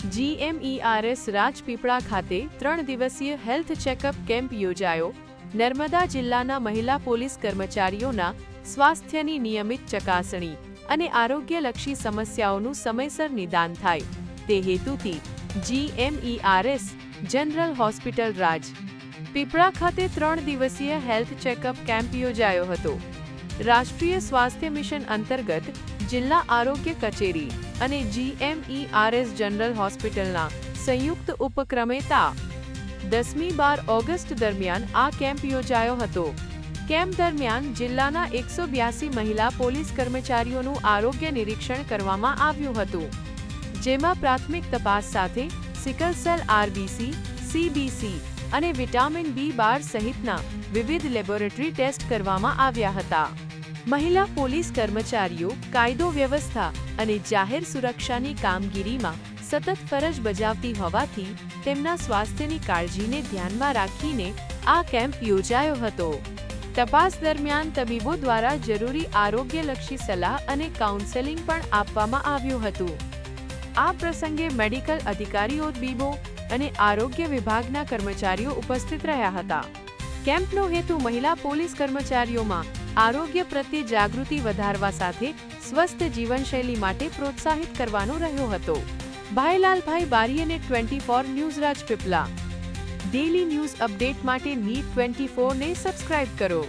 GMERS Rajpipla ખાતે 3 દિવસીય health checkup camp યોજાયો। નર્મદા જિલ્લાના મહિલા પોલીસ કર્મચારીઓના સ્વાસ્થ્યની નિયમિત ચકાસણી અને આરોગ્યલક્ષી સમસ્યાઓનું સમયસર નિદાન થાય તે હેતુથી GMERS જનરલ હોસ્પિટલ રાજપીપળા ખાતે 3 દિવસીય હેલ્થ ચેકઅપ કેમ્પ યોજાયો હતો। રાષ્ટ્રીય સ્વાસ્થ્ય મિશન અંતર્ગત જિલ્લા આરોગ્ય કચેરી અને GMERS જનરલ હોસ્પિટલના સંયુક્ત ઉપક્રમે તા 10-12 ઓગસ્ટ દરમિયાન આ કેમ્પ યોજાયો હતો। કેમ્પ દરમિયાન જિલ્લાના 182 મહિલા પોલીસ કર્મચારીઓનું આરોગ્ય નિરીક્ષણ કરવામાં આવ્યું હતું, જેમાં પ્રાથમિક તપાસ સાથે સિકલ સેલ RBC, CBC અને વિટામિન B12 સહિતના વિવિધ લેબોરેટરી ટેસ્ટ કરવામાં આવ્યા હતા। મહિલા પોલીસ કર્મચારીઓ કાયદો વ્યવસ્થા અને જાહેર સુરક્ષાની કામગીરીમાં સતત ફરજ બજાવતી હોવાથી તેમના સ્વાસ્થ્યની કાળજીને ધ્યાનમાં રાખીને આ કેમ્પ યોજાયો હતો। તપાસ દરમિયાન તબીબો દ્વારા જરૂરી આરોગ્યલક્ષી સલાહ અને કાઉન્સેલિંગ પણ આપવામાં આવ્યું હતું। આ પ્રસંગે મેડિકલ અધિકારીઓ, તબીબો અને આરોગ્ય વિભાગના કર્મચારીઓ ઉપસ્થિત રહ્યા હતા। કેમ્પનો હેતુ મહિલા પોલીસ કર્મચારીઓમાં આરોગ્ય પ્રત્યે જાગૃતિ વધારવા સાથે સ્વસ્થ જીવનશૈલી માટે પ્રોત્સાહિત કરવાનો રહ્યો હતો। ભાઈલાલભાઈ બારીયને 24 news Rajpipla. Daily news update માટે NEET 24 ને સબસ્ક્રાઇબ કરો।